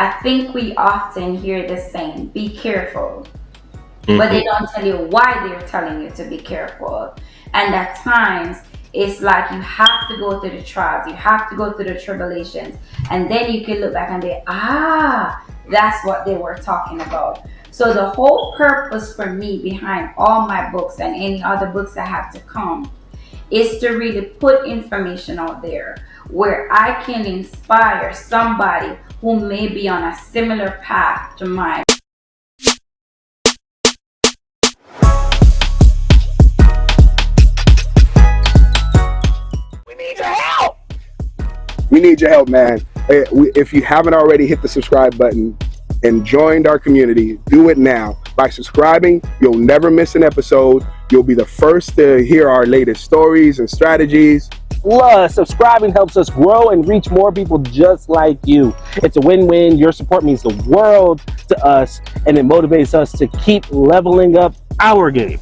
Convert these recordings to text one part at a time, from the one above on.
I think we often hear the saying, be careful, but they don't tell you why they're telling you to be careful. And at times, it's like you have to go through the trials, you have to go through the tribulations, and then you can look back and say, that's what they were talking about. So the whole purpose for me behind all my books and any other books that have to come is to really put information out there where I can inspire somebody who may be on a similar path to mine. We need your help, man. If you haven't already hit the subscribe button and joined our community, do it now. By subscribing, you'll never miss an episode. You'll be the first to hear our latest stories and strategies. Plus, subscribing helps us grow and reach more people just like you. It's a win-win. Your support means the world to us, and it motivates us to keep leveling up our game.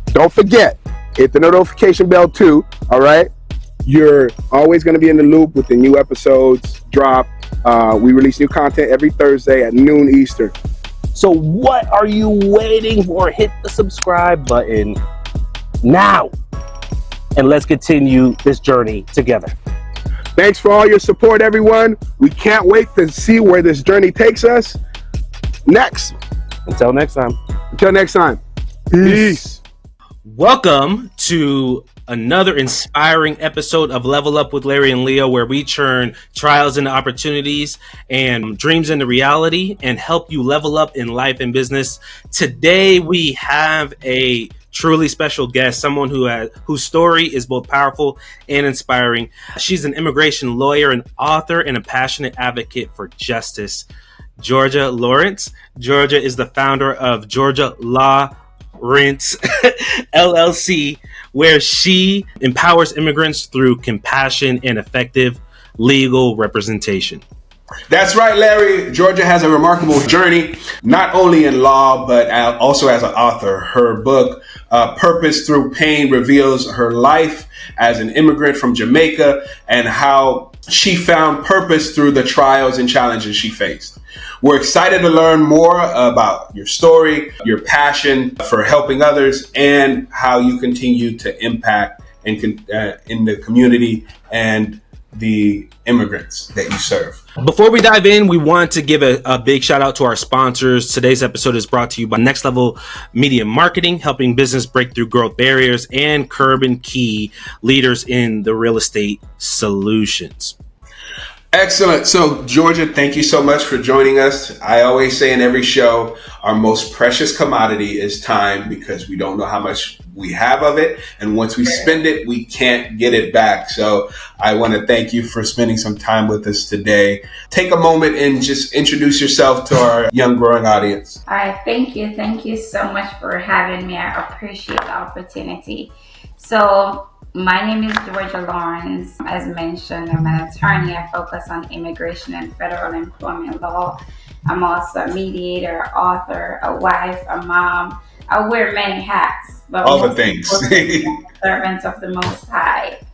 Don't forget, hit the notification bell too, all right? You're always going to be in the loop with the new episodes drop. We release new content every Thursday at noon Eastern. So what are you waiting for? Hit the subscribe button now. And let's continue this journey together. Thanks for all your support, everyone. We can't wait to see where this journey takes us next. Until next time. Peace. Welcome to another inspiring episode of Level Up with Larry and Leo, where we turn trials into opportunities and dreams into reality and help you level up in life and business. Today we have a truly special guest, someone whose story is both powerful and inspiring. She's an immigration lawyer, an author, and a passionate advocate for justice. Georgia Lawrence. Georgia is the founder of Georgia Law Rents LLC, where she empowers immigrants through compassion and effective legal representation. That's right, Larry. Georgia has a remarkable journey, not only in law, but also as an author. Her book, Purpose Through Pain, reveals her life as an immigrant from Jamaica and how she found purpose through the trials and challenges she faced. We're excited to learn more about your story, your passion for helping others, and how you continue to impact in the community and the immigrants that you serve. Before we dive in, we want to give a big shout out to our sponsors. Today's episode is brought to you by Next Level Media Marketing, helping business break through growth barriers, and Curb and Key, leaders in the real estate solutions. Excellent. So, Georgia, thank you so much for joining us. I always say in every show, our most precious commodity is time, because we don't know how much we have of it. And once we spend it, we can't get it back. So I want to thank you for spending some time with us today. Take a moment and just introduce yourself to our young growing audience. All right, thank you. Thank you so much for having me. I appreciate the opportunity. So, my name is Georgia Lawrence. As mentioned, I'm an attorney. I focus on immigration and federal employment law. I'm also a mediator, author, a wife, a mom. I wear many hats. But all the things. Servant of the Most High.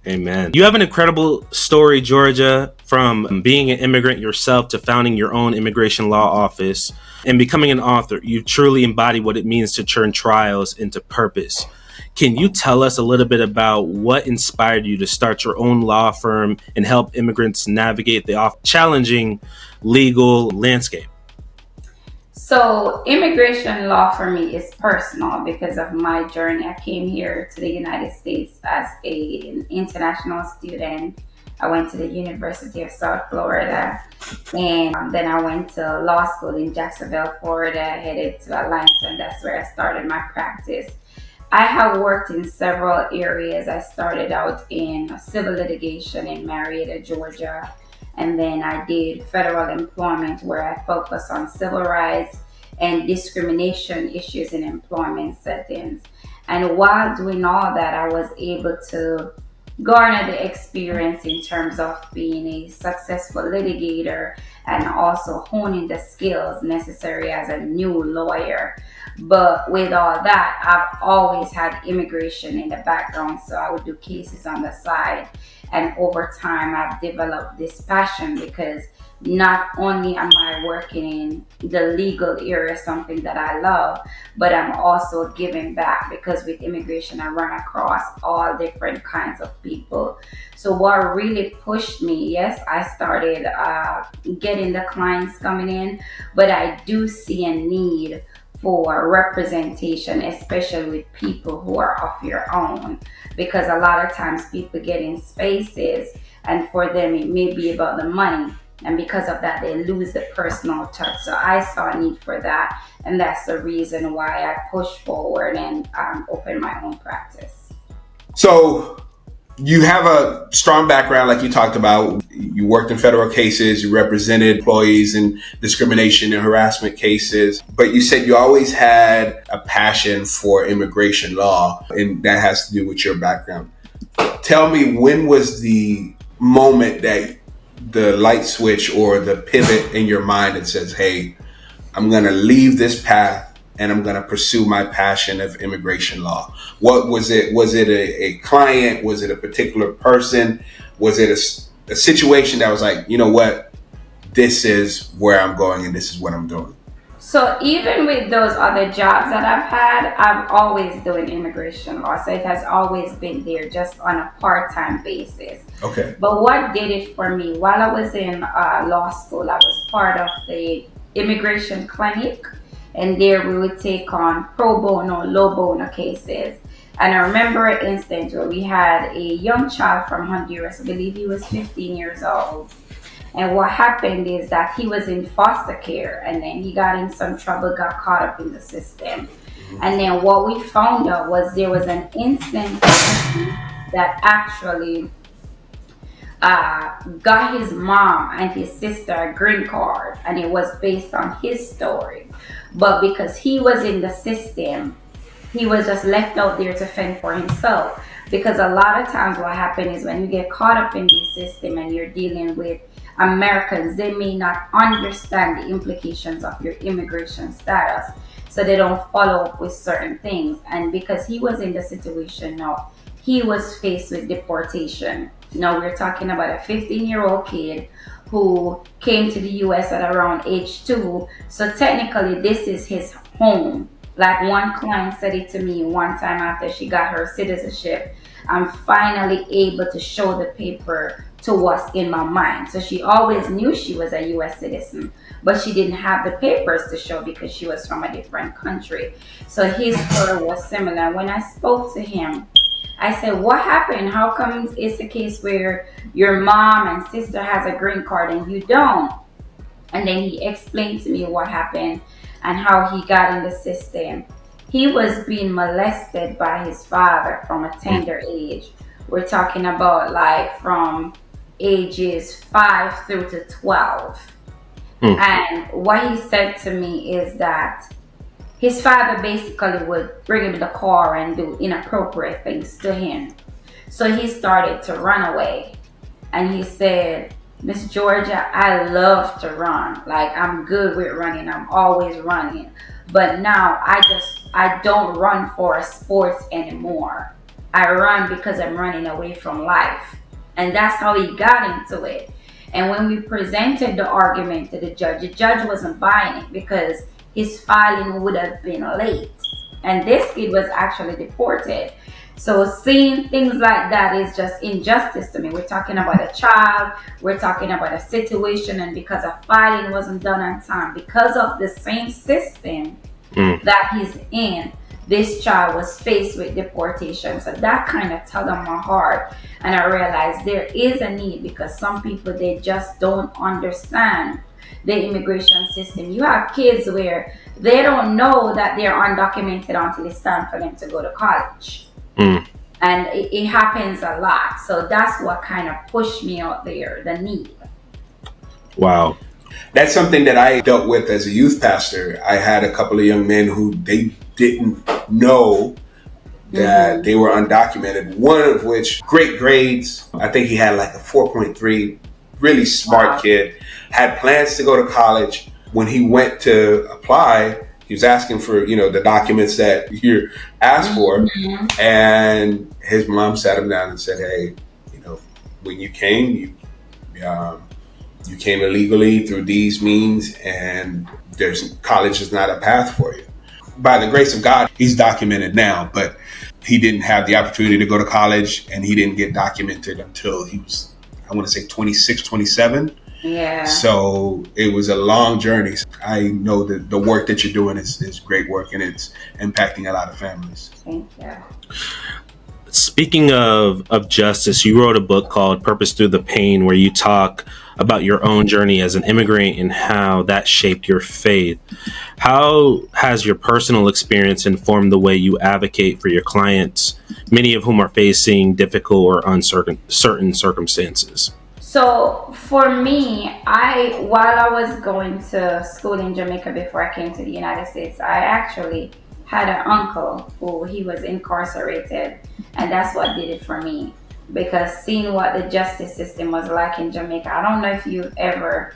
Amen. You have an incredible story, Georgia, from being an immigrant yourself to founding your own immigration law office and becoming an author. You truly embody what it means to turn trials into purpose. Can you tell us a little bit about what inspired you to start your own law firm and help immigrants navigate the challenging legal landscape? So, immigration law for me is personal because of my journey. I came here to the United States as an international student. I went to the University of South Florida, and then I went to law school in Jacksonville, Florida, headed to Atlanta, and that's where I started my practice. I have worked in several areas. I started out in civil litigation in Marietta, Georgia, and then I did federal employment, where I focus on civil rights and discrimination issues in employment settings. And while doing all that, I was able to garner the experience in terms of being a successful litigator and also honing the skills necessary as a new lawyer. But with all that, I've always had immigration in the background, so I would do cases on the side. And over time, I've developed this passion because not only am I working in the legal area, something that I love, but I'm also giving back because with immigration, I run across all different kinds of people. So, what really pushed me, yes, I started getting the clients coming in, but I do see a need for representation, especially with people who are of your own, because a lot of times people get in spaces and for them it may be about the money, and because of that they lose the personal touch. So I saw a need for that, and that's the reason why I pushed forward and opened my own practice. So you have a strong background, like you talked about. You worked in federal cases, you represented employees in discrimination and harassment cases, but you said you always had a passion for immigration law, and that has to do with your background. Tell me, when was the moment that the light switch or the pivot in your mind that says, hey, I'm going to leave this path and I'm going to pursue my passion of immigration law? What was it? Was it a client? Was it a particular person? Was it a situation that was like, you know what, this is where I'm going and this is what I'm doing? So even with those other jobs that I've had, I'm always doing immigration law. So it has always been there, just on a part-time basis. Okay. But what did it for me, while I was in law school, I was part of the immigration clinic, and there we would take on pro bono, low bono cases. And I remember an instance where we had a young child from Honduras. I believe he was 15 years old. And what happened is that he was in foster care, and then he got in some trouble, got caught up in the system. And then what we found out was there was an instance that actually got his mom and his sister a green card, and it was based on his story. But because he was in the system, he was just left out there to fend for himself. Because a lot of times what happens is when you get caught up in the system and you're dealing with Americans, they may not understand the implications of your immigration status, so they don't follow up with certain things. And because he was in the situation now, he was faced with deportation. Now we're talking about a 15-year-old kid who came to the US at around age 2. So technically this is his home. Like one client said it to me one time after she got her citizenship, I'm finally able to show the paper to what's in my mind. So she always knew she was a US citizen, but she didn't have the papers to show because she was from a different country. So his story was similar. When I spoke to him, I said, what happened? How come it's a case where your mom and sister has a green card and you don't? And then he explained to me what happened and how he got in the system. He was being molested by his father from a tender age. We're talking about like from ages 5 through to 12. And what he said to me is that his father basically would bring him in the car and do inappropriate things to him. So he started to run away. And he said, Miss Georgia, I love to run. Like, I'm good with running. I'm always running. But now I don't run for sports anymore. I run because I'm running away from life. And that's how he got into it. And when we presented the argument to the judge wasn't buying it because his filing would have been late. And this kid was actually deported. So seeing things like that is just injustice to me. We're talking about a child, we're talking about a situation, and because a filing wasn't done on time, because of the same system that he's in, this child was faced with deportation. So that kind of tugged on my heart, and I realized there is a need because some people, they just don't understand the immigration system. You have kids where they don't know that they're undocumented until it's time for them to go to college. And it happens a lot. So that's what kind of pushed me out there, the need. Wow. That's something that I dealt with as a youth pastor. I had a couple of young men who they didn't know that they were undocumented. One of which, great grades. I think he had like a 4.3 really smart Wow. kid, had plans to go to college. When he went to apply, he was asking for, the documents that you're asked for. Mhm. And his mom sat him down and said, hey, when you came, um, you came illegally through these means, and there's college is not a path for you. By the grace of God, he's documented now, but he didn't have the opportunity to go to college, and he didn't get documented until he was, I want to say 26, 27. Yeah. So it was a long journey. I know that the work that you're doing is great work, and it's impacting a lot of families. Thank you. Speaking of justice, you wrote a book called Purpose Through the Pain, where you talk about your own journey as an immigrant and how that shaped your faith. How has your personal experience informed the way you advocate for your clients, many of whom are facing difficult or uncertain certain circumstances? So for me, while I was going to school in Jamaica before I came to the United States, I actually had an uncle who he was incarcerated, and that's what did it for me. Because seeing what the justice system was like in Jamaica, I don't know if you've ever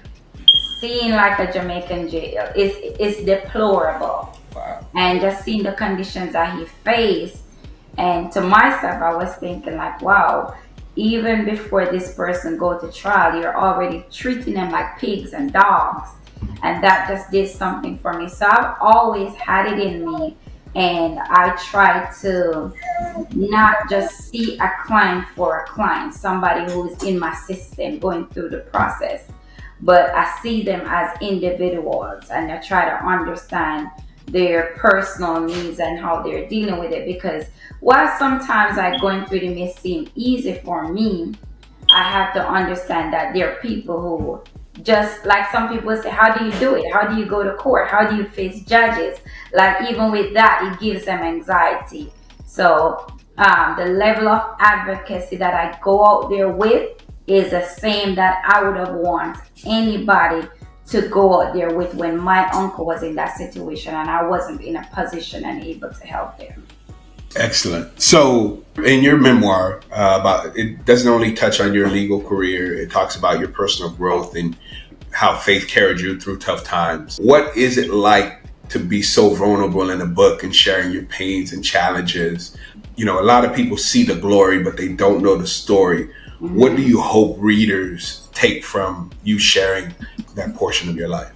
seen like a Jamaican jail. It's deplorable, Wow. and just seeing the conditions that he faced, and to myself I was thinking like, wow, even before this person go to trial, you're already treating them like pigs and dogs. And that just did something for me. So I've always had it in me, and I try to not just see a client for a client, somebody who's in my system going through the process, but I see them as individuals, and I try to understand their personal needs and how they're dealing with it. Because while sometimes like going through it may seem easy for me, I have to understand that there are people who, just like some people say, how do you do it? How do you go to court? How do you face judges? Like even with that, it gives them anxiety. So the level of advocacy that I go out there with is the same that I would have want anybody to go out there with when my uncle was in that situation and I wasn't in a position and able to help him. Excellent. So, in your memoir, about it doesn't only touch on your legal career; it talks about your personal growth and how faith carried you through tough times. What is it like to be so vulnerable in a book and sharing your pains and challenges? A lot of people see the glory, but they don't know the story. Mm-hmm. What do you hope readers take from you sharing that portion of your life?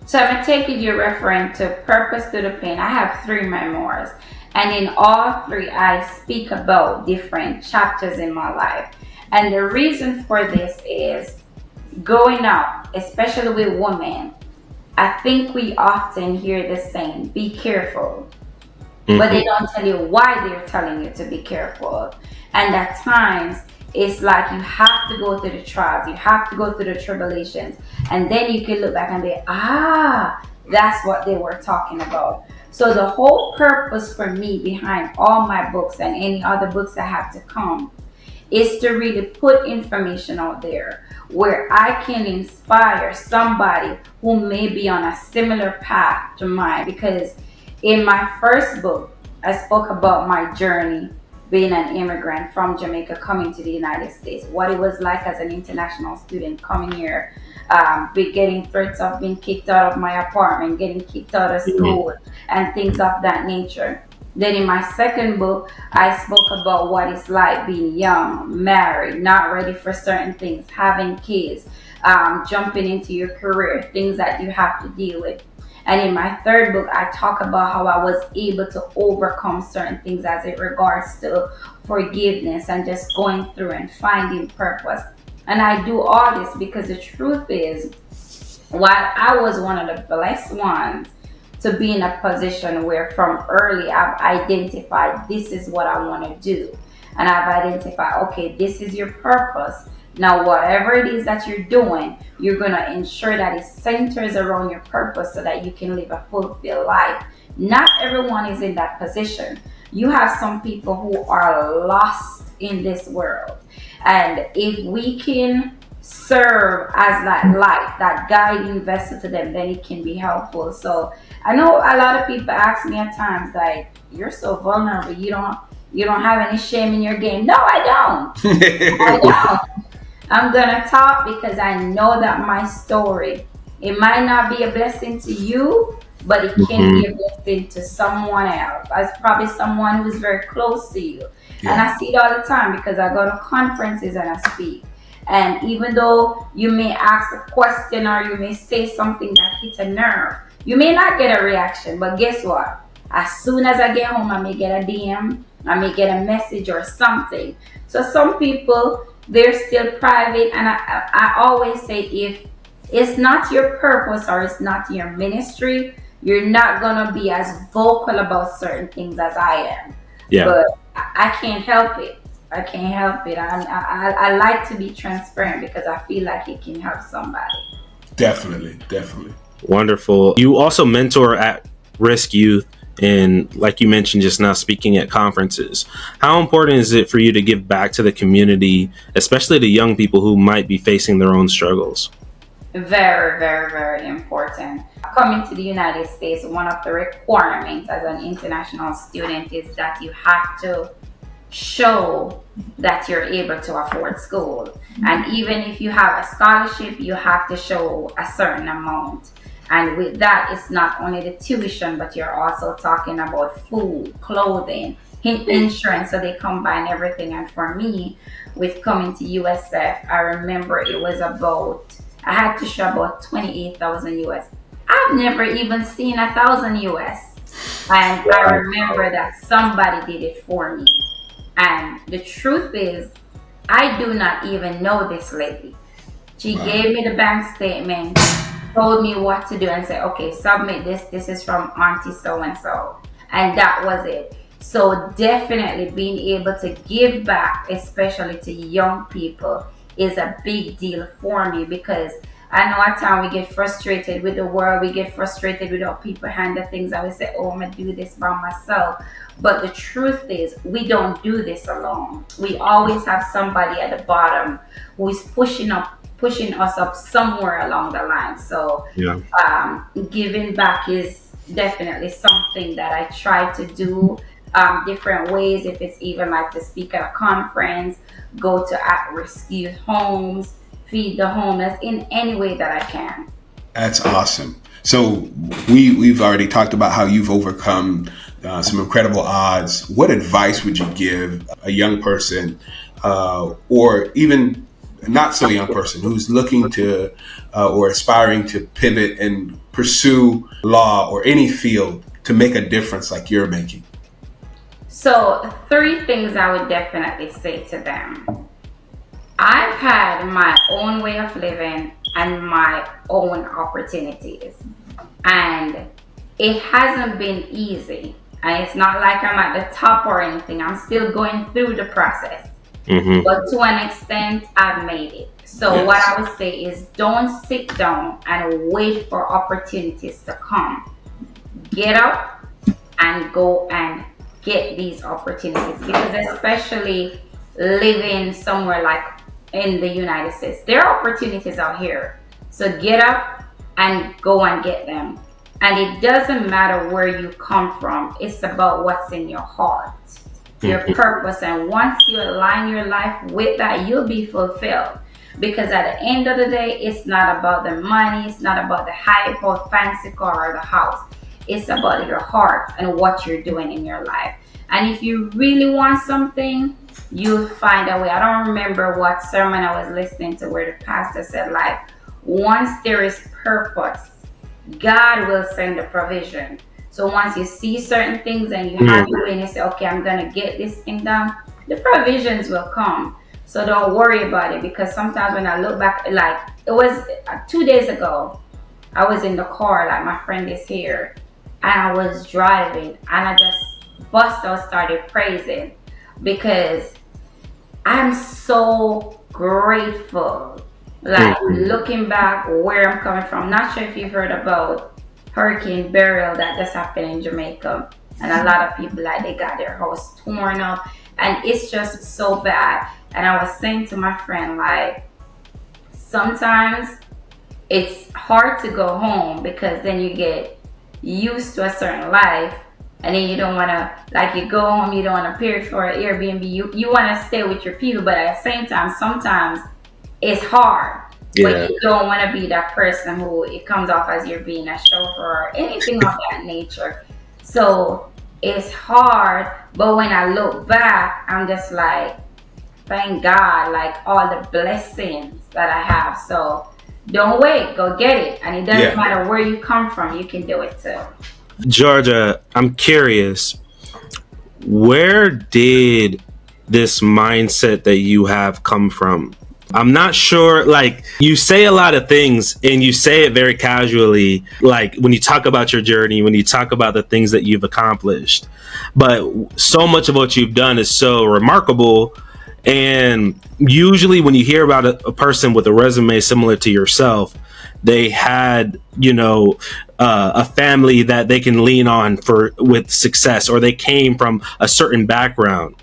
So I'm take it you're referring to Purpose Through the Pain. I have 3 memoirs, and in all 3 I speak about different chapters in my life. And the reason for this is growing up, especially with women, I think we often hear the saying, be careful. But they don't tell you why they're telling you to be careful. And at times, it's like you have to go through the trials, you have to go through the tribulations, and then you can look back and be, that's what they were talking about. So the whole purpose for me behind all my books and any other books that have to come is to really put information out there where I can inspire somebody who may be on a similar path to mine. Because in my first book, I spoke about my journey being an immigrant from Jamaica coming to the United States, what it was like as an international student coming here, getting threats of being kicked out of my apartment, getting kicked out of school, and things of that nature. Then in my second book, I spoke about what it's like being young, married, not ready for certain things, having kids, jumping into your career, things that you have to deal with. And in my third book, I talk about how I was able to overcome certain things as it regards to forgiveness and just going through and finding purpose. And I do all this because the truth is, while I was one of the blessed ones to be in a position where from early I've identified this is what I want to do. And I've identified, okay, this is your purpose. Now, whatever it is that you're doing, you're going to ensure that it centers around your purpose so that you can live a fulfilled life. Not everyone is in that position. You have some people who are lost in this world. And if we can serve as that light, that guiding vessel to them, then it can be helpful. So I know a lot of people ask me at times, like, you're so vulnerable. You don't have any shame in your game. No, I don't. I don't. I'm gonna talk because I know that my story, it might not be a blessing to you, but it can be Mhm. a blessing to someone else. As probably someone who's very close to you. And Yeah. I see it all the time because I go to conferences and I speak. And even though you may ask a question or you may say something that hits a nerve, you may not get a reaction, but guess what? As soon as I get home, I may get a DM, I may get a message or something. So some people, they're still private, and I always say, if it's not your purpose or it's not your ministry, you're not gonna be as vocal about certain things as I am. Yeah. But I can't help it. I can't help it. I like to be transparent because I feel like it can help somebody. Definitely, definitely. Wonderful. You also mentor at risk youth, and like you mentioned just now, speaking at conferences. How important is it for you to give back to the community, especially to young people who might be facing their own struggles? Very, very, very important. Coming to the United States, one of the requirements as an international student is that you have to show that you're able to afford school. And even if you have a scholarship, you have to show a certain amount. And with that, it's not only the tuition, but you're also talking about food, clothing, insurance. So they combine everything. And for me, with coming to USF, I remember it was about, I had to show about 28,000 US. I've never even seen 1,000 US. And I remember that somebody did it for me. And the truth is, I do not even know this lady. She Wow. gave me the bank statement, told me what to do, and said, okay, submit this. This is from Auntie so and so. And that was it. So, definitely being able to give back, especially to young people, is a big deal for me because I know at times we get frustrated with the world, we get frustrated with how people handle things, and we say, oh, I'm going to do this by myself. But the truth is, we don't do this alone. We always have somebody at the bottom who is pushing us up somewhere along the line. So Yeah. giving back is definitely something that I try to do different ways. If it's even like to speak at a conference, go to at-risk youth homes, feed the homeless in any way that I can. That's awesome. So we've already talked about how you've overcome some incredible odds. What advice would you give a young person, or even not so young person who's looking to or aspiring to pivot and pursue law or any field to make a difference like you're making? So, three things I would definitely say to them. I've had my own way of living and my own opportunities. And it hasn't been easy. And it's not like I'm at the top or anything. I'm still going through the process. Hmm. But to an extent, I've made it. So what Yes. I would say is don't sit down and wait for opportunities to come. Get up and go and get these opportunities, because especially living somewhere like in the United States, there are opportunities out here. So get up and go and get them. And it doesn't matter where you come from, it's about what's in your heart, your Hmm. purpose. And once you align your life with that, you'll be fulfilled. Because at the end of the day, it's not about the money, it's not about the hype or fancy car or the house. It's about your heart and what you're doing in your life. And if you really want something, you'll find a way. I don't remember what sermon I was listening to where the pastor said, like, once there is purpose, God will send the provision. So once you see certain things and you have it and you say, okay, I'm gonna get this thing done, the provisions will come. So don't worry about it, because sometimes when I look back, like it was 2 days ago, I was in the car, like my friend is here, and I was driving and I just bust out, started praising because I'm so grateful. Like looking back where I'm coming from. Not sure if you've heard about Hurricane Beryl that just happened in Jamaica. And a lot of people, like, they got their house torn up. And it's just so bad. And I was saying to my friend, like, sometimes it's hard to go home because then you get used to a certain life, and then you don't want to, like, you go home, you don't want to pay for an Airbnb, you want to stay with your people, but at the same time sometimes it's hard. But Yeah. you don't want to be that person who it comes off as you're being a chauffeur or anything of that nature. So it's hard, but when I look back, I'm just like, thank God, like all the blessings that I have. So don't wait, go get it. And it doesn't matter where you come from, you can do it too. Georgia, I'm curious, where did this mindset that you have come from? I'm not sure, like, you say a lot of things and you say it very casually, like when you talk about your journey, when you talk about the things that you've accomplished. But so much of what you've done is so remarkable. And usually when you hear about a person with a resume similar to yourself, they had, a family that they can lean on for with success, or they came from a certain background.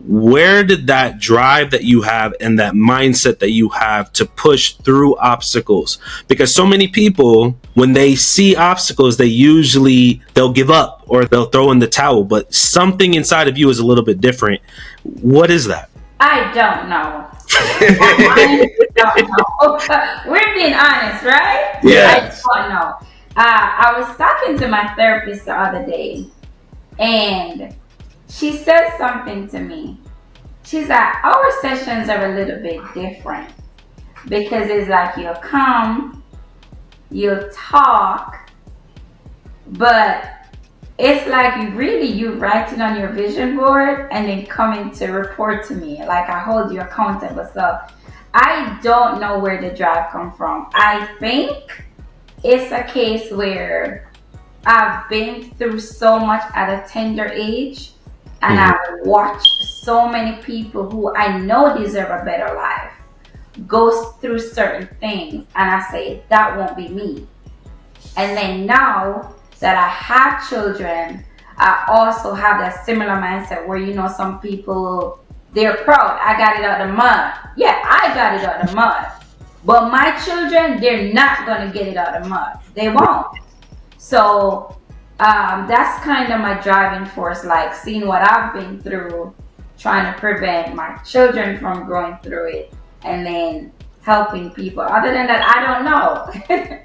Where did that drive that you have and that mindset that you have to push through obstacles? Because so many people, when they see obstacles, they'll give up or they'll throw in the towel, but something inside of you is a little bit different. What is that? I don't know. I don't know. We're being honest, right? Yes. I don't know. I was talking to my therapist the other day, and she said something to me. She's like, our sessions are a little bit different because it's like you'll come, you'll talk, but it's like you write it on your vision board and then coming to report to me. Like I hold you accountable. So I don't know where the drive come from. I think it's a case where I've been through so much at a tender age, and I've watched so many people who I know deserve a better life go through certain things, and I say that won't be me. And then now that I have children, I also have that similar mindset where some people, they're proud. I got it out of the mud. Yeah, I got it out of the mud. But my children, they're not gonna get it out of the mud. They won't. So that's kind of my driving force, like seeing what I've been through, trying to prevent my children from going through it, and then helping people. Other than that, I don't know.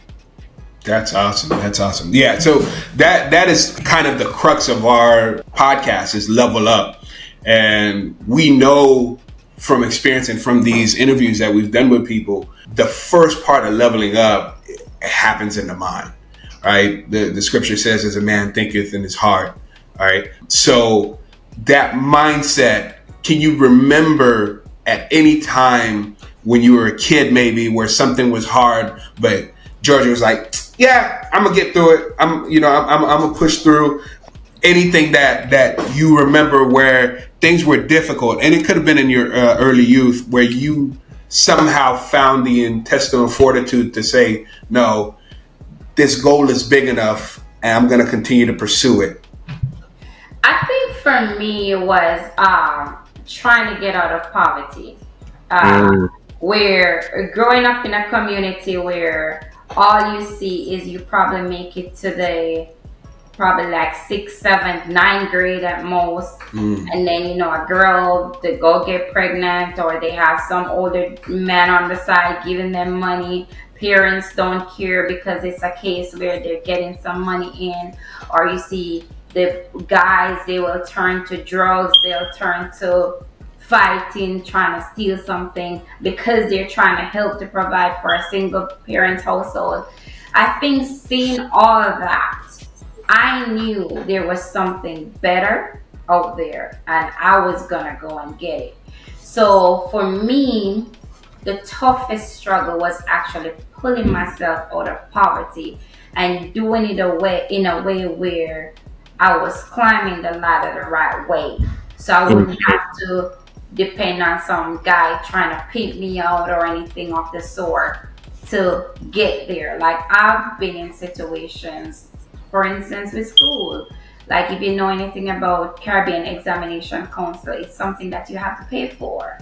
That's awesome. That's awesome. Yeah. So that is kind of the crux of our podcast is level up. And we know from experience and from these interviews that we've done with people, the first part of leveling up happens in the mind, right? The scripture says, as a man thinketh in his heart. All right. So that mindset, can you remember at any time when you were a kid, maybe where something was hard, but Georgia was like, yeah, I'm gonna get through it. I'm gonna push through. Anything that you remember where things were difficult, and it could have been in your early youth, where you somehow found the intestinal fortitude to say, no, this goal is big enough, and I'm gonna continue to pursue it. I think for me it was trying to get out of poverty. Where growing up in a community where all you see is you probably make it to the probably like 6th, 7th, 9th grade at most. And then, a girl, they go get pregnant, or they have some older man on the side giving them money. Parents don't care because it's a case where they're getting some money in. Or you see the guys, they will turn to drugs, they'll turn to fighting, trying to steal something because they're trying to help to provide for a single parent household. I think seeing all of that, I knew there was something better out there and I was gonna go and get it. So for me, the toughest struggle was actually pulling myself out of poverty and doing it in a way where I was climbing the ladder the right way. So I wouldn't have to depend on some guy trying to pimp me out or anything of the sort to get there. Like I've been in situations, for instance, with school. Like if you know anything about Caribbean Examination Council, it's something that you have to pay for.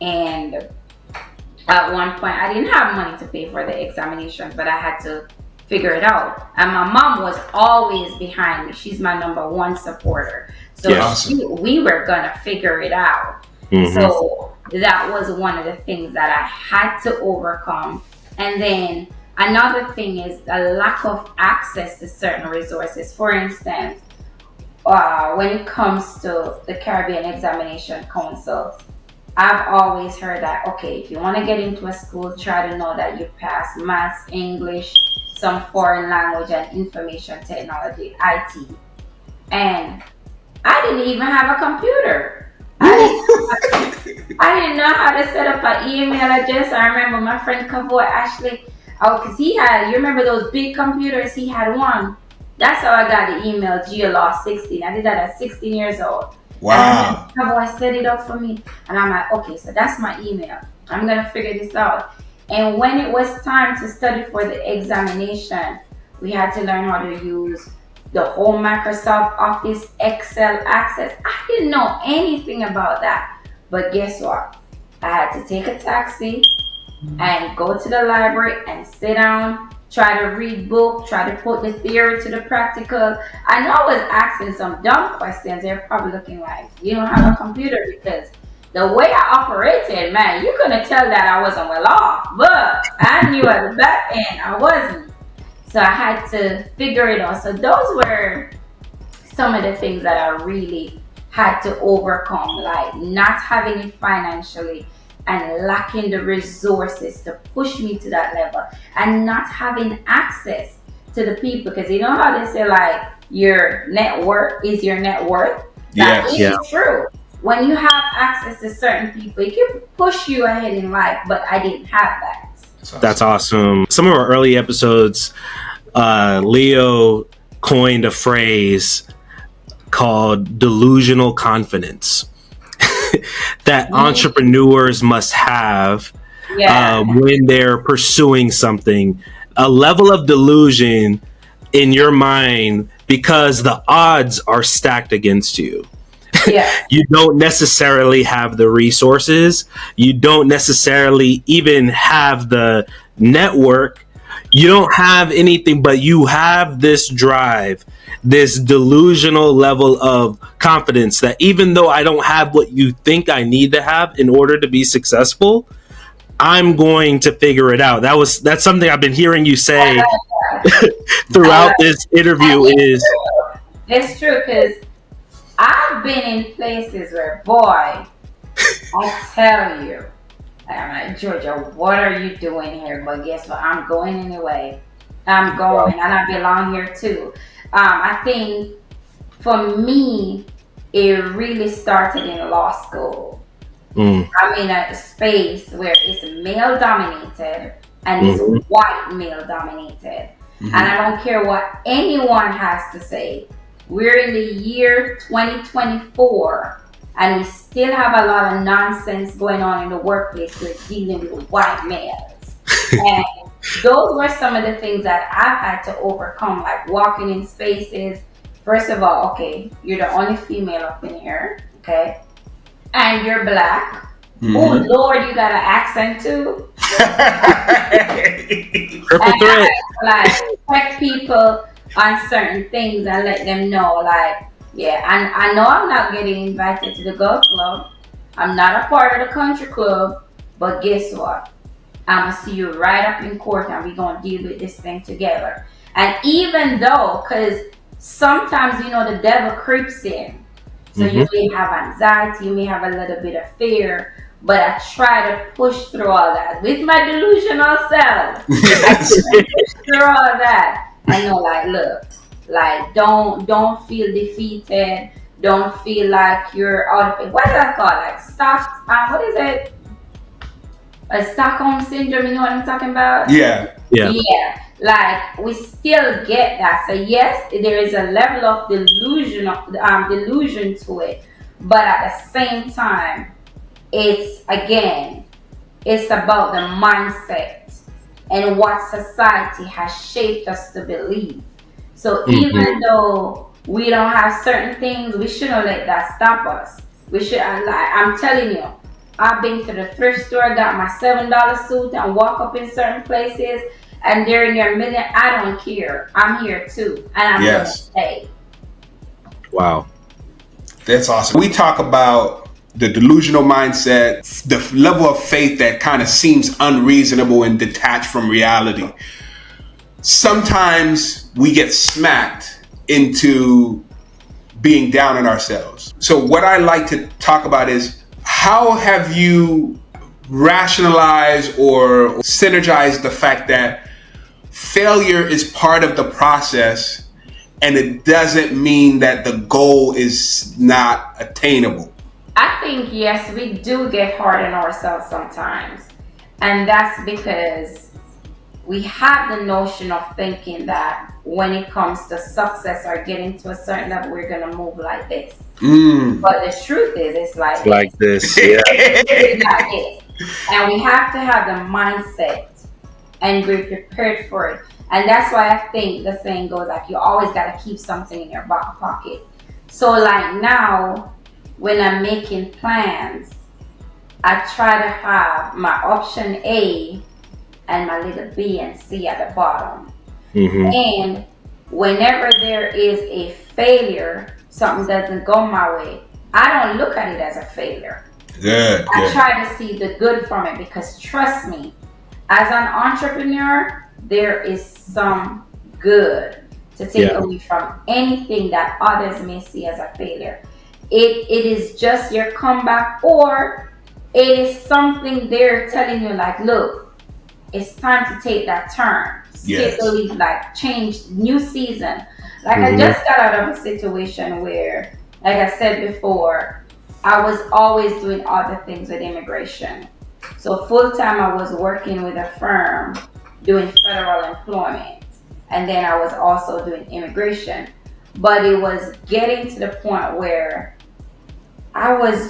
And at one point, I didn't have money to pay for the examinations, but I had to figure it out. And my mom was always behind me. She's my number one supporter. So we were gonna figure it out. Mm-hmm. So that was one of the things that I had to overcome. And then another thing is a lack of access to certain resources. For instance, when it comes to the Caribbean Examination Council, I've always heard that, okay, if you want to get into a school, try to know that you pass maths, English, some foreign language, and information technology, IT. And I didn't even have a computer. I I didn't know how to set up an email address. I remember my friend Cowboy Ashley, oh, because he had, you remember those big computers? He had one. That's how I got the email GLaw 16. I did that at 16 years old. And I remember Wow. Cowboy set it up for me. And I'm like, okay, so that's my email. I'm going to figure this out. And when it was time to study for the examination, we had to learn how to use the whole Microsoft Office, Excel access. I didn't know anything about that. But guess what? I had to take a taxi and go to the library and sit down, try to read book, try to put the theory to the practical. I know I was asking some dumb questions. They're probably looking like, you don't have a computer, because the way I operated, man, you couldn't tell that I wasn't well off. But I knew at the back end I wasn't. So I had to figure it out. So those were some of the things that I really had to overcome, like not having it financially and lacking the resources to push me to that level, and not having access to the people, because you know how they say like your network is your net worth. That Yes. is Yeah. true. When you have access to certain people, it can push you ahead in life, but I didn't have that. That's awesome. Some of our early episodes, Leo coined a phrase called delusional confidence that entrepreneurs must have Yeah. when they're pursuing something. A level of delusion in your mind because the odds are stacked against you. Yeah. You don't necessarily have the resources. You don't necessarily even have the network. You don't have anything, but you have this drive, this delusional level of confidence that even though I don't have what you think I need to have in order to be successful, I'm going to figure it out. That's something I've been hearing you say throughout this interview is It's true, because I've been in places where, boy, I tell you, I'm like, Georgia, what are you doing here? But guess what? I'm going anyway. I'm going, and I belong here too. I think for me, it really started in law school. I'm in a space where it's male dominated and it's white male dominated. And I don't care what anyone has to say. We're in the year 2024 and we still have a lot of nonsense going on in the workplace with dealing with white males. And those were some of the things that I've had to overcome, like walking in spaces. First of all, okay, you're the only female up in here, okay? And you're black. Oh Lord, you got an accent too. triple threat. Like check people on certain things and let them know, like, yeah, and I know I'm not getting invited to the golf club. I'm not a part of the country club, but guess what? I'm gonna see you right up in court and we're gonna deal with this thing together. And even though, because sometimes the devil creeps in. So you may have anxiety, you may have a little bit of fear, but I try to push through all that with my delusional self. I push through all that. I know, like, look, like, don't feel defeated. Don't feel like you're out of it. What is that called? Like, what is it? A Stockholm syndrome. You know what I'm talking about? Yeah. Like, we still get that. So yes, there is a level of delusion to it, but at the same time, it's about the mindset and what society has shaped us to believe. So even though we don't have certain things, we shouldn't let that stop us. We should, I'm telling you, I've been to the thrift store, got my $7 suit, and walk up in certain places, and they're in your million. I don't care. I'm here too, and I'm gonna stay. Wow. That's awesome. We talk about the delusional mindset, the level of faith that kind of seems unreasonable and detached from reality. Sometimes we get smacked into being down on ourselves. So what I like to talk about is, how have you rationalized or synergized the fact that failure is part of the process, and it doesn't mean that the goal is not attainable? I think, yes, we do get hard on ourselves sometimes. And that's because we have the notion of thinking that when it comes to success or getting to a certain level, we're going to move like this. But the truth is, it's like this. Yeah. it's like this. And we have to have the mindset and be prepared for it. And that's why I think the saying goes, like, you always got to keep something in your back pocket. So like now, when I'm making plans, I try to have my option A and my little B and C at the bottom. And whenever there is a failure, something doesn't go my way, I don't look at it as a failure. I try to see the good from it, because trust me, as an entrepreneur, there is some good to take away from anything that others may see as a failure. It is just your comeback, or it is something they're telling you, like, look, it's time to take that turn. Skip the lead, like change, new season. Like I just got out of a situation where, like I said before, I was always doing other things with immigration. So full time I was working with a firm doing federal employment, and then I was also doing immigration. But it was getting to the point where I was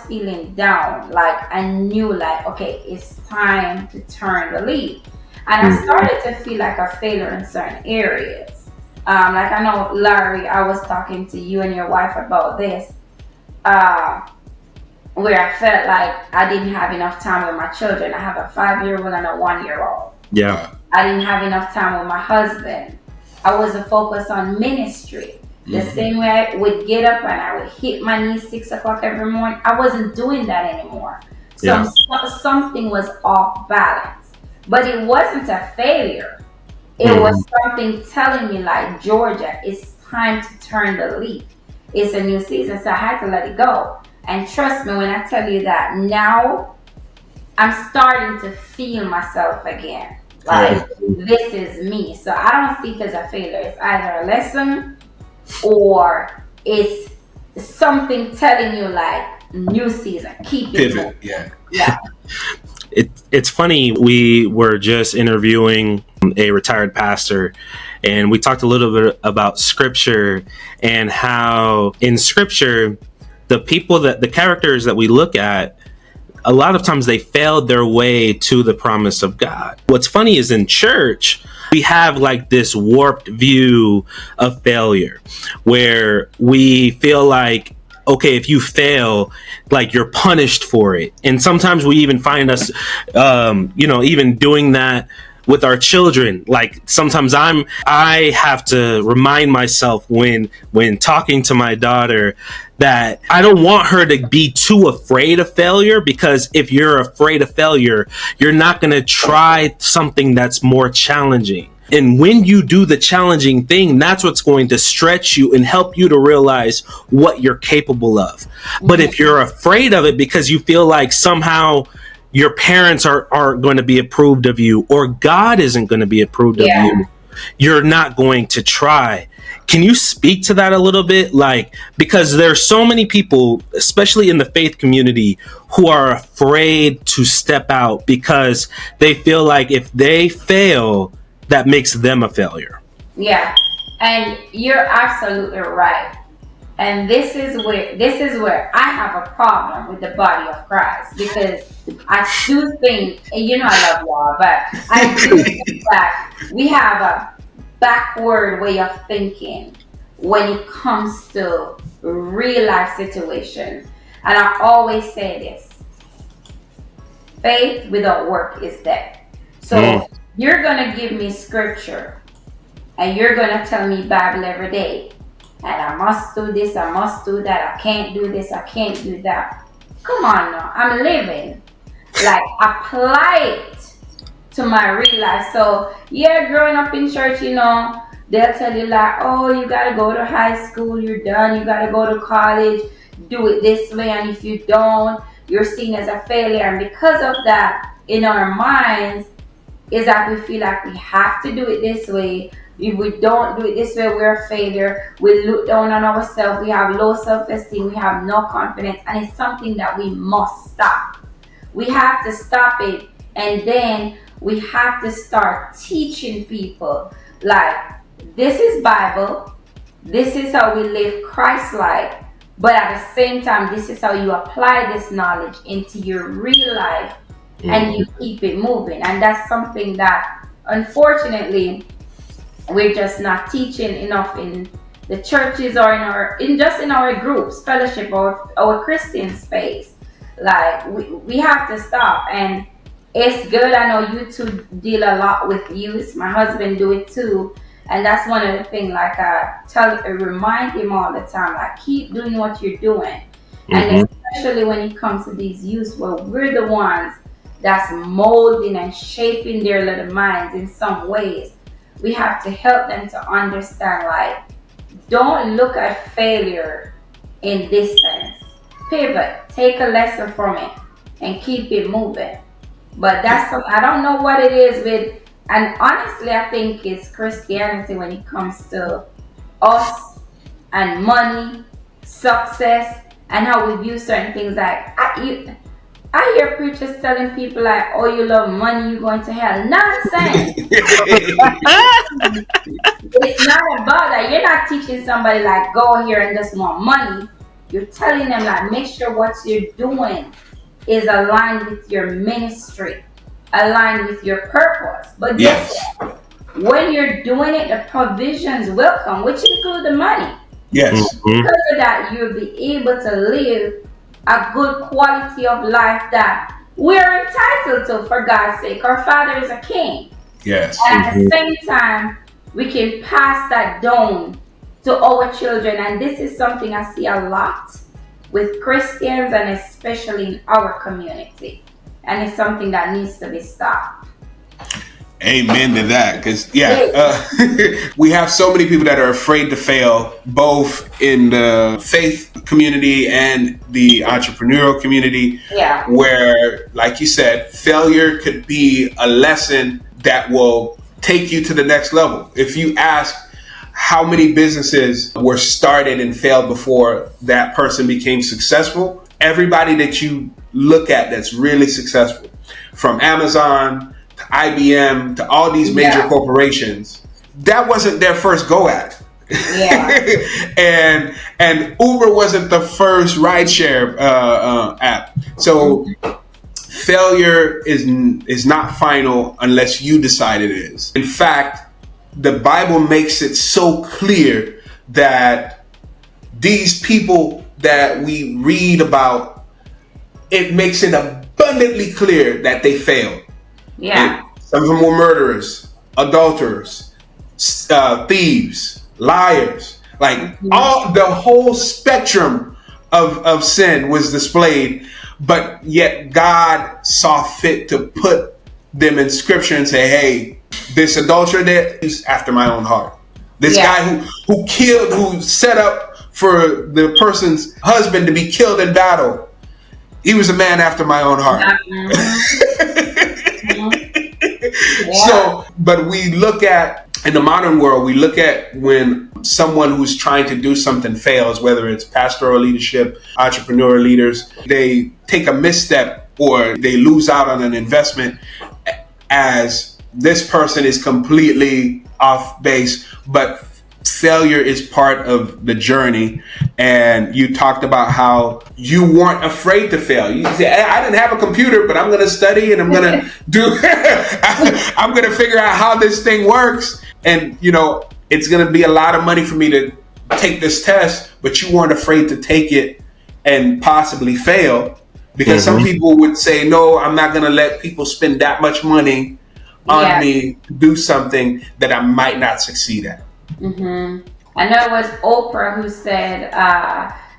feeling down. Like I knew, like, okay, it's time to turn the lead. And I started to feel like a failure in certain areas. Like I know, Larry, I was talking to you and your wife about this, where I felt like I didn't have enough time with my children. I have a 5-year-old and a 1-year-old. Yeah. I didn't have enough time with my husband. I wasn't focused on ministry. The same way I would get up and I would hit my knees 6 o'clock every morning, I wasn't doing that anymore. So something was off balance. But it wasn't a failure. It was something telling me, like, Georgia, it's time to turn the leaf. It's a new season, so I had to let it go. And trust me when I tell you that now I'm starting to feel myself again. Like, this is me. So I don't see it as a failure. It's either a lesson or it's something telling you, like, new season, keep it moving. Yeah. It's funny, we were just interviewing a retired pastor, and we talked a little bit about scripture and how in scripture the characters that we look at, a lot of times they failed their way to the promise of God. What's funny is in church, we have like this warped view of failure where we feel like, okay, if you fail, like you're punished for it. And sometimes we even find us, even doing that with our children. Like sometimes I have to remind myself when talking to my daughter that I don't want her to be too afraid of failure, because if you're afraid of failure, you're not going to try something that's more challenging. And when you do the challenging thing, that's what's going to stretch you and help you to realize what you're capable of. But if you're afraid of it because you feel like somehow your parents aren't going to be approved of you, or God isn't going to be approved of you, you're not going to try. Can you speak to that a little bit? Like, because there's so many people, especially in the faith community, who are afraid to step out because they feel like if they fail, that makes them a failure. Yeah, and you're absolutely right. And this is where I have a problem with the body of Christ, because I do think, and you know I love y'all, but I do think that we have a backward way of thinking when it comes to real life situations. And I always say this: faith without work is dead. So you're gonna give me scripture and you're gonna tell me Bible every day, and I must do this, I must do that, I can't do this, I can't do that. Come on now, I'm living. Like, apply it to my real life. So yeah, growing up in church, they'll tell you like, oh, you gotta go to high school, you're done, you gotta go to college, do it this way, and if you don't, you're seen as a failure. And because of that, in our minds, is that we feel like we have to do it this way. If we don't do it this way, we're a failure. We look down on ourselves. We have low self-esteem. We have no confidence. And it's something that we must stop. We have to stop it. And then we have to start teaching people like, this is Bible. This is how we live Christ-like. But at the same time, this is how you apply this knowledge into your real life, and you keep it moving. And that's something that, unfortunately, we're just not teaching enough in the churches or in our groups, fellowship, or our Christian space. Like, we have to stop. And it's good. I know you two deal a lot with youth. My husband do it too. And that's one of the things, like, I remind him all the time, like, keep doing what you're doing. And especially when it comes to these youths, where we're the ones that's molding and shaping their little minds in some ways. We have to help them to understand, like, don't look at failure in this sense. Pivot, take a lesson from it, and keep it moving. But that's something, I don't know what it is with, and honestly, I think it's Christianity when it comes to us and money, success, and how we view certain things. Like, I hear preachers telling people like, oh, you love money, you're going to hell. Nonsense. It's not about that. You're not teaching somebody like, go here and just want money. You're telling them like, make sure what you're doing is aligned with your ministry, aligned with your purpose. But guess what? When you're doing it, the provisions will come, which include the money. Yes. Because of that, you'll be able to live a good quality of life that we're entitled to, for God's sake. Our Father is a king. Yes. And at the same time, we can pass that down to our children. And this is something I see a lot with Christians, and especially in our community. And it's something that needs to be stopped. Amen to that, because we have so many people that are afraid to fail, both in the faith community and the entrepreneurial community. Yeah. Where, like you said, failure could be a lesson that will take you to the next level. If you ask how many businesses were started and failed before that person became successful, everybody that you look at that's really successful, from Amazon to IBM to all these major corporations, that wasn't their first go at. Yeah. and Uber wasn't the first rideshare app. So failure is not final unless you decide it is. In fact, the Bible makes it so clear that these people that we read about, it makes it abundantly clear that they failed. Yeah. And some of them were murderers, adulterers, thieves, liars. Like, all the whole spectrum of sin was displayed, but yet God saw fit to put them in scripture and say, hey, this adulterer there is after my own heart. This guy who set up for the person's husband to be killed in battle, he was a man after my own heart. So, but we look at, in the modern world, we look at when someone who's trying to do something fails, whether it's pastoral leadership, entrepreneurial leaders, they take a misstep or they lose out on an investment, as this person is completely off base. But failure is part of the journey. And you talked about how you weren't afraid to fail. You said, I didn't have a computer, but I'm going to study and I'm going to I'm going to figure out how this thing works. And, it's going to be a lot of money for me to take this test, but you weren't afraid to take it and possibly fail. Because some people would say, no, I'm not going to let people spend that much money on me to do something that I might not succeed at. I know it was Oprah who said,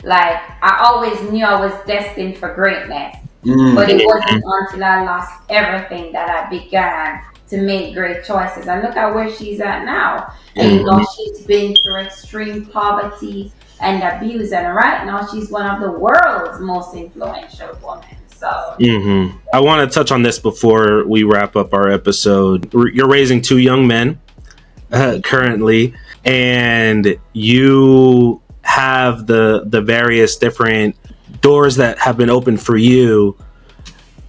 like, I always knew I was destined for greatness, but it wasn't until I lost everything that I began to make great choices. And look at where she's at now. And you know, she's been through extreme poverty and abuse, and right now she's one of the world's most influential women. So, I want to touch on this before we wrap up our episode. You're raising two young men currently, and you have the various different doors that have been opened for you.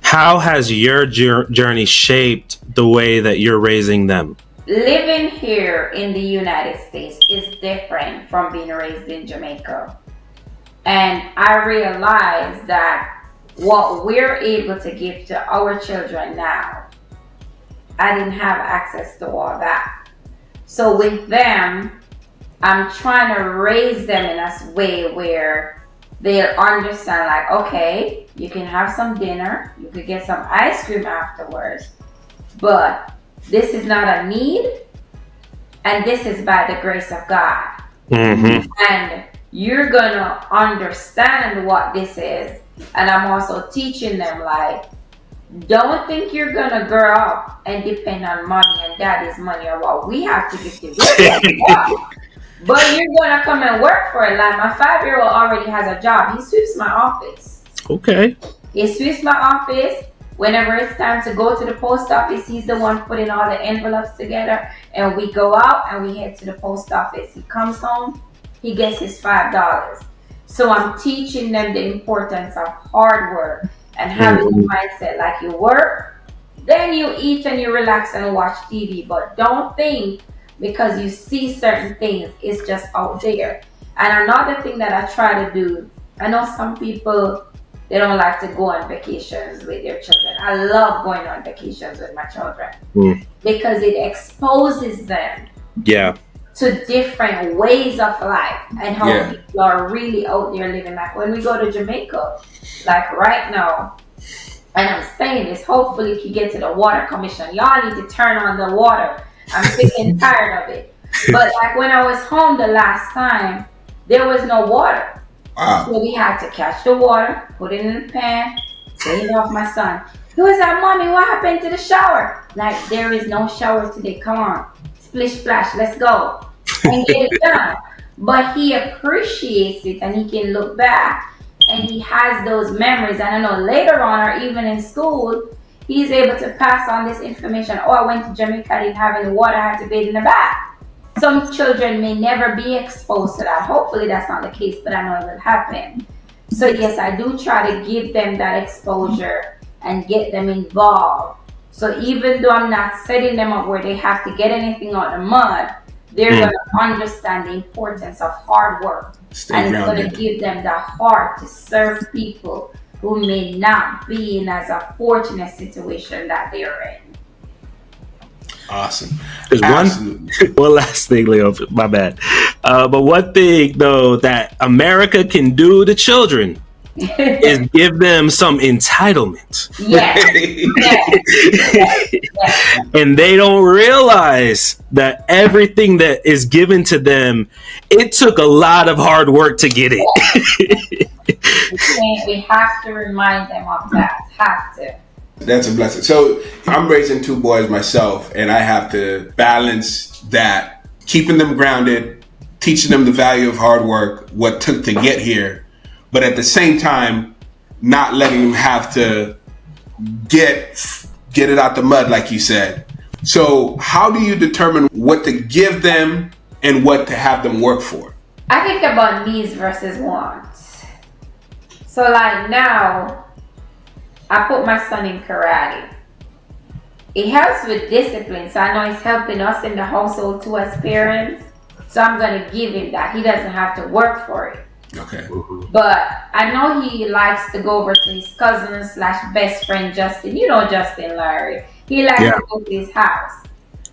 How has your journey shaped the way that you're raising them? living here in the United States is different from being raised in Jamaica. And I realize that what we're able to give to our children now, I didn't have access to all that. So with them, I'm trying to raise them in a way where they'll understand, like, okay, you can have some dinner, you could get some ice cream afterwards, but this is not a need, and this is by the grace of God. And you're gonna understand what this is. And I'm also teaching them, like, don't think you're gonna grow up and depend on mommy and daddy's money or what we have to give you. But you're gonna come and work for it. Like, my 5-year-old already has a job. He sweeps my office. Okay. He sweeps my office. Whenever it's time to go to the post office, he's the one putting all the envelopes together. And we go out and we head to the post office. He comes home, he gets his $5. So I'm teaching them the importance of hard work and having a mindset, like, you work, then you eat and you relax and watch TV. But don't think because you see certain things, it's just out there. And another thing that I try to do, I know some people, they don't like to go on vacations with their children. I love going on vacations with my children because it exposes them to different ways of life and how people are really out there living. Like when we go to Jamaica, like right now, and I'm saying this, hopefully if you get to the water commission, y'all need to turn on the water. I'm sick and tired of it. But like when I was home the last time, there was no water. Wow. So we had to catch the water, put it in the pan, clean it off my son. He was like, Mommy, what happened to the shower? Like, there is no shower today. Come on. Splish splash, let's go. And get it done. But he appreciates it and he can look back and he has those memories. And I know later on or even in school, he's able to pass on this information. Oh, I went to Jamaica, I didn't have any water, I had to bathe in the bath. Some children may never be exposed to that. Hopefully that's not the case, but I know it will happen. So yes, I do try to give them that exposure and get them involved. So even though I'm not setting them up where they have to get anything out of the mud, they're going to understand the importance of hard work. And it's going to give them the heart to serve people who may not be in as a fortunate situation that they're in. Awesome. There's one last thing, Leo, my bad. But one thing, though, that America can do to children is give them some entitlement. Yes. And they don't realize that everything that is given to them, it took a lot of hard work to get it. We have to remind them of that. Have to. That's a blessing. So I'm raising 2 boys myself, and I have to balance that, keeping them grounded, teaching them the value of hard work, what took to get here, but at the same time, not letting them have to get it out the mud, like you said. So how do you determine what to give them and what to have them work for? I think about needs versus wants. So like now, I put my son in karate. It helps with discipline, so I know it's helping us in the household too as parents. So I'm going to give him that. He doesn't have to work for it. Okay. But I know he likes to go over to his cousin / best friend Justin. You know Justin, Larry. He likes to go to his house.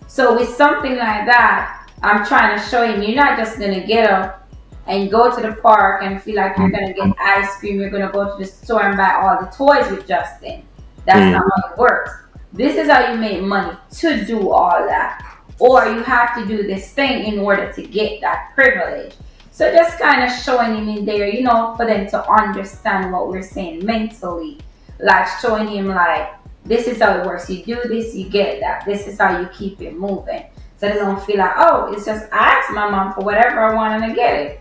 So with something like that, I'm trying to show him you're not just going to get up and go to the park and feel like you're going to get ice cream. You're going to go to the store and buy all the toys with Justin. That's not how it works. This is how you make money to do all that. or you have to do this thing in order to get that privilege. So just kind of showing him in there, for them to understand what we're saying mentally, like showing him like, this is how it works. You do this, you get that. This is how you keep it moving. So they don't feel like, oh, it's just I asked my mom for whatever I want and I get it.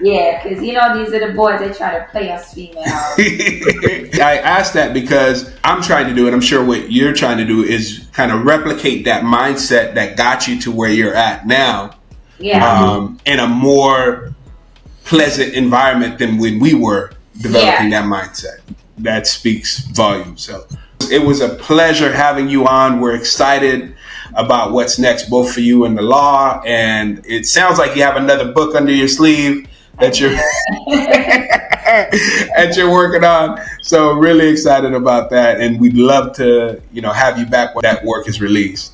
Yeah, because these are the boys that try to play us female. I asked that because I'm trying to do it. I'm sure what you're trying to do is kind of replicate that mindset that got you to where you're at now. Yeah. In a more pleasant environment than when we were developing that mindset. That speaks volumes. So it was a pleasure having you on. We're excited about what's next, both for you and the law. And it sounds like you have another book under your sleeve that you're that you're working on. So really excited about that. And we'd love to, have you back when that work is released.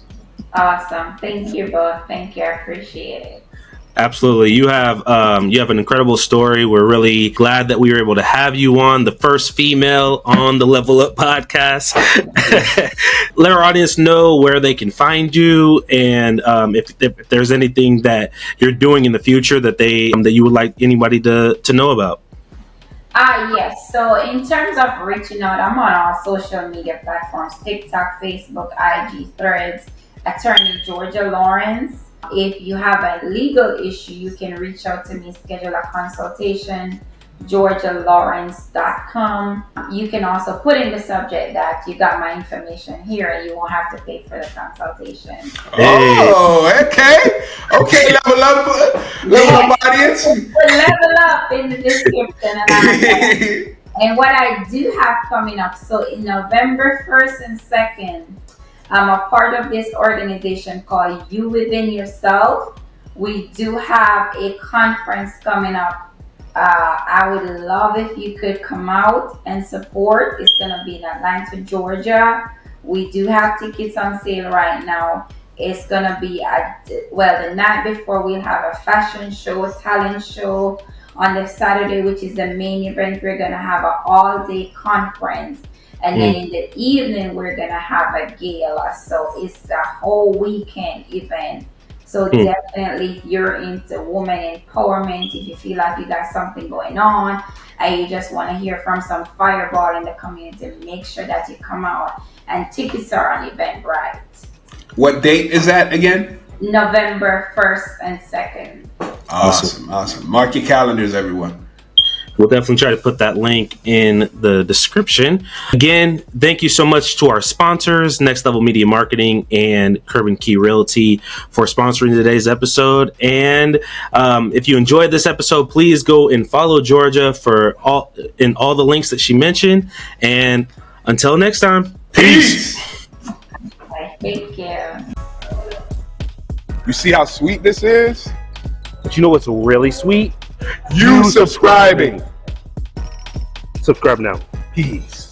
Awesome. Thank you both. Thank you. I appreciate it. Absolutely. You have an incredible story. We're really glad that we were able to have you on, the first female on the Level Up podcast. Let our audience know where they can find you, and if there's anything that you're doing in the future that that you would like anybody to know about. Yes. So in terms of reaching out, I'm on all social media platforms: TikTok, Facebook, IG, Threads. Attorney Georgia Lawrence. If you have a legal issue, you can reach out to me, schedule a consultation, georgialawrence.com. You can also put in the subject that you got my information here and you won't have to pay for the consultation. Oh, okay. Okay, level up audience. Level up in the description. And what I do have coming up, so in November 1st and 2nd, I'm a part of this organization called You Within Yourself. We do have a conference coming up. I would love if you could come out and support. It's going to be in Atlanta, Georgia. We do have tickets on sale right now. It's going to be the night before we'll have a fashion show, talent show. On the Saturday, which is the main event, we're going to have an all-day conference. And then in the evening, we're going to have a gala. So it's a whole weekend event. So definitely, if you're into woman empowerment, if you feel like you got something going on and you just want to hear from some fireball in the community, make sure that you come out. And tickets are on Eventbrite. What date is that again? November 1st and 2nd. Awesome. Mark your calendars, everyone. We'll definitely try to put that link in the description. Again, thank you so much to our sponsors, Next Level Media Marketing and Curb and Key Realty, for sponsoring today's episode. And if you enjoyed this episode, please go and follow Georgia for all the links that she mentioned. And until next time, peace. Thank you. You see how sweet this is? But you know what's really sweet? You subscribing. Subscribe now. Peace.